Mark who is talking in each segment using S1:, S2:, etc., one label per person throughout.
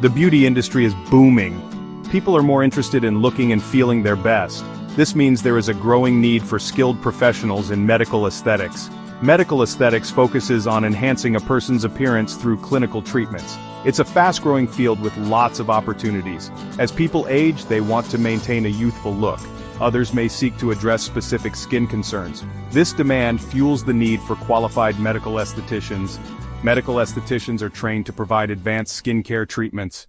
S1: The beauty industry is booming. People are more interested in looking and feeling their best. This means there is a growing need for skilled professionals in medical aesthetics. Medical aesthetics focuses on enhancing a person's appearance through clinical treatments. It's a fast-growing field with lots of opportunities. As people age, they want to maintain a youthful look. Others may seek to address specific skin concerns. This demand fuels the need for qualified medical aestheticians. Medical aestheticians are trained to provide advanced skincare treatments.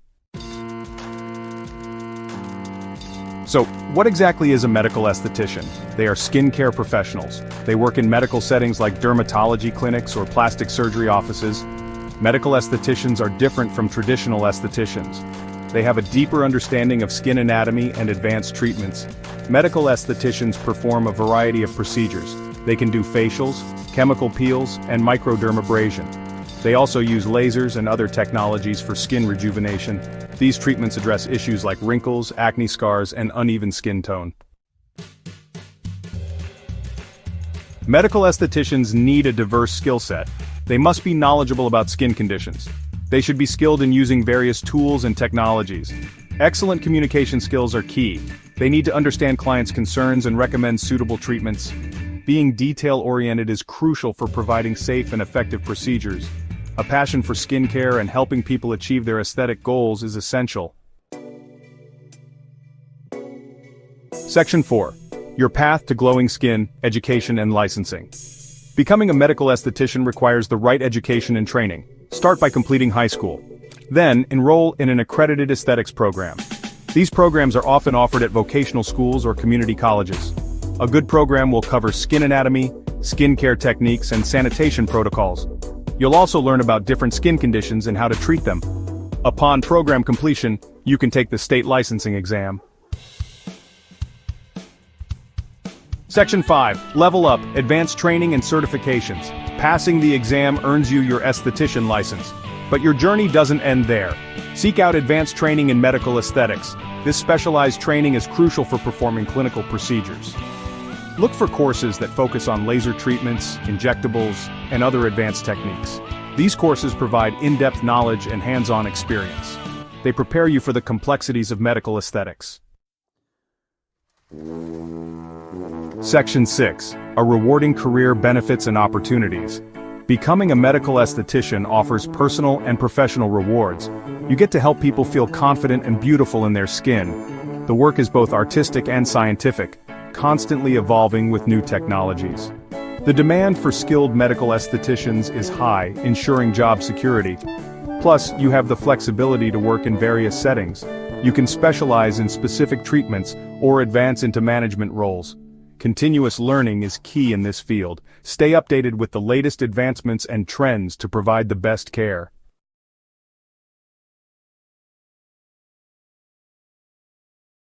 S1: So, what exactly is a medical esthetician? They are skincare professionals. They work in medical settings like dermatology clinics or plastic surgery offices. Medical estheticians are different from traditional estheticians. They have a deeper understanding of skin anatomy and advanced treatments. Medical estheticians perform a variety of procedures. They can do facials, chemical peels, and microdermabrasion. They also use lasers and other technologies for skin rejuvenation. These treatments address issues like wrinkles, acne scars, and uneven skin tone. Medical estheticians need a diverse skill set. They must be knowledgeable about skin conditions. They should be skilled in using various tools and technologies. Excellent communication skills are key. They need to understand clients' concerns and recommend suitable treatments. Being detail-oriented is crucial for providing safe and effective procedures. A passion for skincare and helping people achieve their aesthetic goals is essential. Section 4. Your path to glowing skin, education and licensing. Becoming a medical esthetician requires the right education and training. Start by completing high school. Then, enroll in an accredited aesthetics program. These programs are often offered at vocational schools or community colleges. A good program will cover skin anatomy, skincare techniques, and sanitation protocols. You'll also learn about different skin conditions and how to treat them. Upon program completion, you can take the state licensing exam. Section 5. Level up, advanced training and certifications. Passing the exam earns you your esthetician license. But your journey doesn't end there. Seek out advanced training in medical aesthetics. This specialized training is crucial for performing clinical procedures. Look for courses that focus on laser treatments, injectables, and other advanced techniques. These courses provide in-depth knowledge and hands-on experience. They prepare you for the complexities of medical aesthetics. Section 6. A rewarding career, benefits and opportunities. Becoming a medical esthetician offers personal and professional rewards. You get to help people feel confident and beautiful in their skin. The work is both artistic and scientific, constantly evolving with new technologies. The demand for skilled medical estheticians is high, ensuring job security. Plus, you have the flexibility to work in various settings. You can specialize in specific treatments or advance into management roles. Continuous learning is key in this field. Stay updated with the latest advancements and trends to provide the best care.